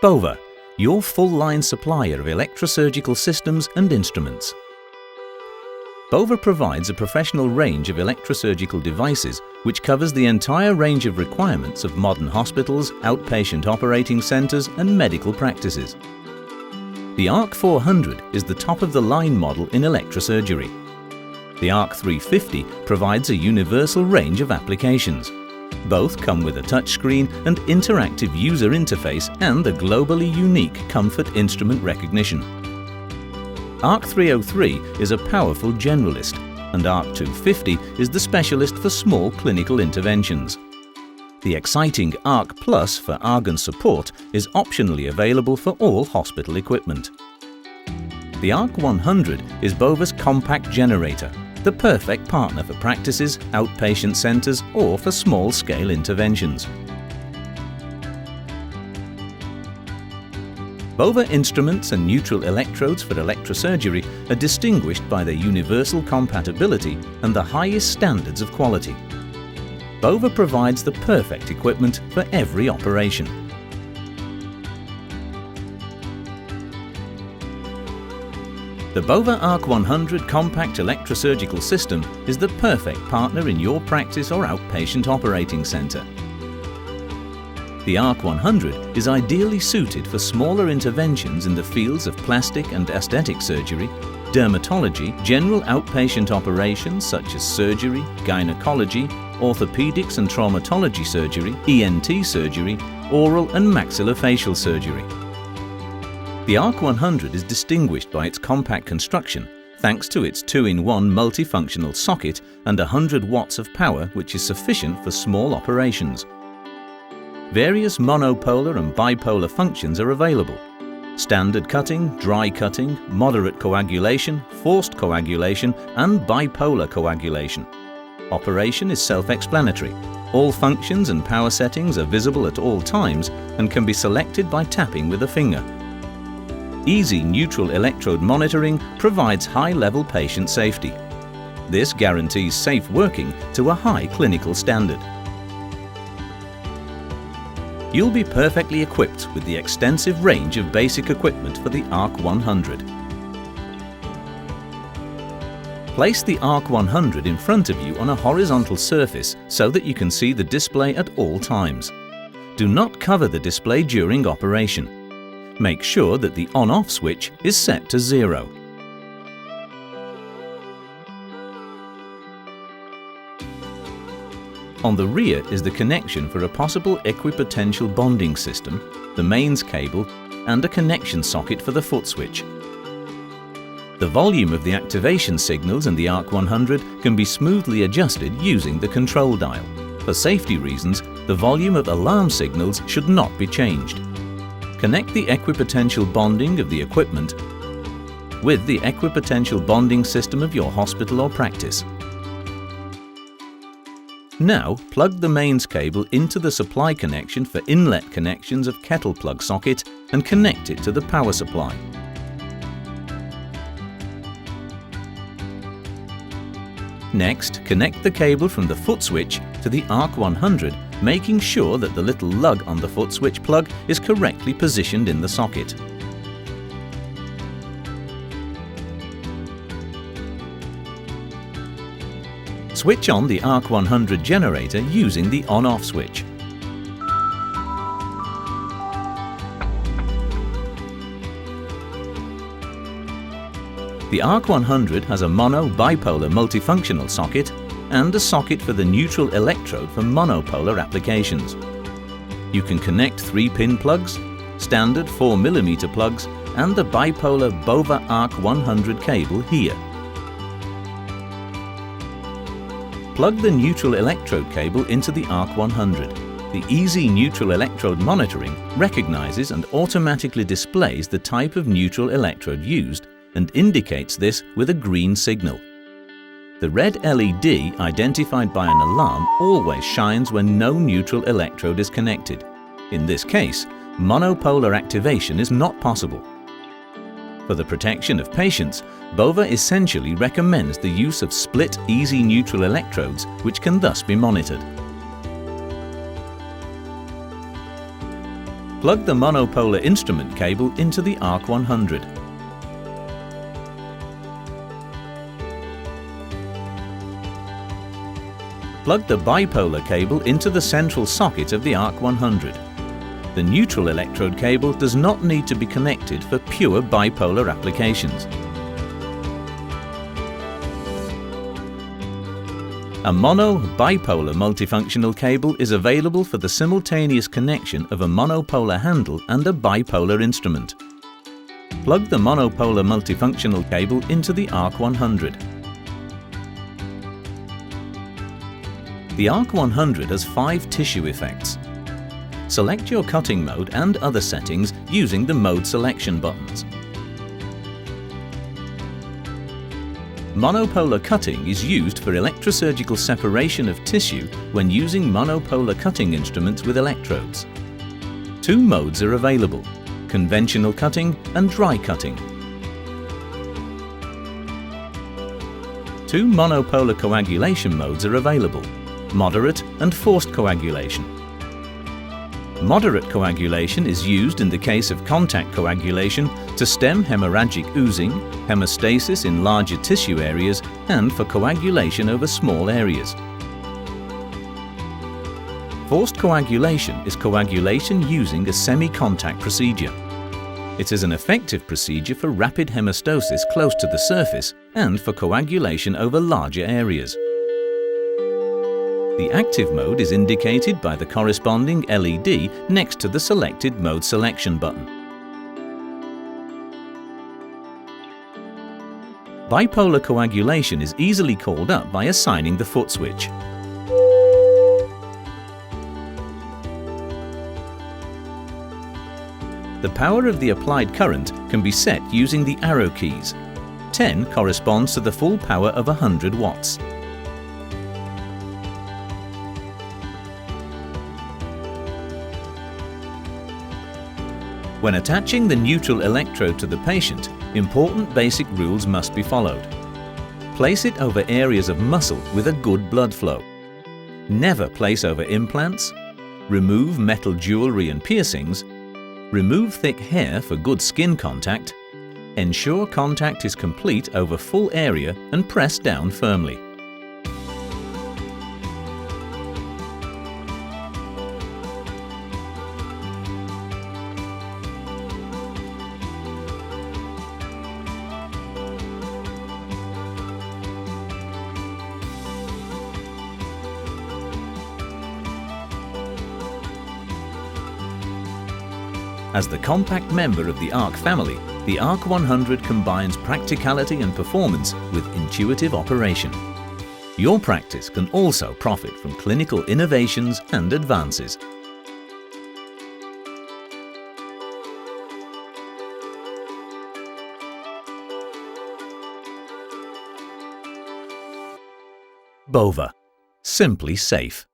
Bova, your full-line supplier of electrosurgical systems and instruments. Bova provides a professional range of electrosurgical devices which covers the entire range of requirements of modern hospitals, outpatient operating centres and medical practices. The ARC 400 is the top-of-the-line model in electrosurgery. The ARC 350 provides a universal range of applications. Both come with a touchscreen and interactive user interface and the globally unique comfort instrument recognition. ARC 303 is a powerful generalist, and ARC 250 is the specialist for small clinical interventions. The exciting ARC Plus for argon support is optionally available for all hospital equipment. The ARC 100 is Bova's compact generator, the perfect partner for practices, outpatient centres or for small-scale interventions. Bova instruments and neutral electrodes for electrosurgery are distinguished by their universal compatibility and the highest standards of quality. Bova provides the perfect equipment for every operation. The Bova ARC 100 compact electrosurgical system is the perfect partner in your practice or outpatient operating centre. The ARC 100 is ideally suited for smaller interventions in the fields of plastic and aesthetic surgery, dermatology, general outpatient operations such as surgery, gynecology, orthopedics and traumatology surgery, ENT surgery, oral and maxillofacial surgery. The ARC 100 is distinguished by its compact construction thanks to its 2-in-1 multifunctional socket and 100 watts of power, which is sufficient for small operations. Various monopolar and bipolar functions are available: standard cutting, dry cutting, moderate coagulation, forced coagulation and bipolar coagulation. Operation is self-explanatory. All functions and power settings are visible at all times and can be selected by tapping with a finger. Easy neutral electrode monitoring provides high-level patient safety. This guarantees safe working to a high clinical standard. You'll be perfectly equipped with the extensive range of basic equipment for the ARC 100. Place the ARC 100 in front of you on a horizontal surface so that you can see the display at all times. Do not cover the display during operation. Make sure that the on-off switch is set to 0. On the rear is the connection for a possible equipotential bonding system, the mains cable and a connection socket for the foot switch. The volume of the activation signals in the ARC 100 can be smoothly adjusted using the control dial. For safety reasons, the volume of alarm signals should not be changed. Connect the equipotential bonding of the equipment with the equipotential bonding system of your hospital or practice. Now plug the mains cable into the supply connection for inlet connections of kettle plug socket and connect it to the power supply. Next, connect the cable from the foot switch to the ARC 100, making sure that the little lug on the foot switch plug is correctly positioned in the socket. Switch on the ARC 100 generator using the on-off switch. The ARC 100 has a mono bipolar multifunctional socket and a socket for the neutral electrode for monopolar applications. You can connect 3-pin plugs, standard 4mm plugs and the bipolar Bova ARC 100 cable here. Plug the neutral electrode cable into the ARC 100. The easy neutral electrode monitoring recognizes and automatically displays the type of neutral electrode used and indicates this with a green signal. The red LED identified by an alarm always shines when no neutral electrode is connected. In this case, monopolar activation is not possible. For the protection of patients, Bova essentially recommends the use of split easy neutral electrodes, which can thus be monitored. Plug the monopolar instrument cable into the ARC 100. Plug the bipolar cable into the central socket of the ARC 100. The neutral electrode cable does not need to be connected for pure bipolar applications. A mono bipolar multifunctional cable is available for the simultaneous connection of a monopolar handle and a bipolar instrument. Plug the monopolar multifunctional cable into the ARC 100. The ARC 100 has 5 tissue effects. Select your cutting mode and other settings using the mode selection buttons. Monopolar cutting is used for electrosurgical separation of tissue when using monopolar cutting instruments with electrodes. 2 modes are available: conventional cutting and dry cutting. 2 monopolar coagulation modes are available: moderate and forced coagulation. Moderate coagulation is used in the case of contact coagulation to stem hemorrhagic oozing, hemostasis in larger tissue areas, and for coagulation over small areas. Forced coagulation is coagulation using a semi-contact procedure. It is an effective procedure for rapid hemostasis close to the surface and for coagulation over larger areas. The active mode is indicated by the corresponding LED next to the selected mode selection button. Bipolar coagulation is easily called up by assigning the foot switch. The power of the applied current can be set using the arrow keys. 10 corresponds to the full power of 100 watts. When attaching the neutral electrode to the patient, important basic rules must be followed. Place it over areas of muscle with a good blood flow. Never place over implants. Remove metal jewelry and piercings. Remove thick hair for good skin contact. Ensure contact is complete over full area and press down firmly. As the compact member of the ARC family, the ARC 100 combines practicality and performance with intuitive operation. Your practice can also profit from clinical innovations and advances. Bova. Simply safe.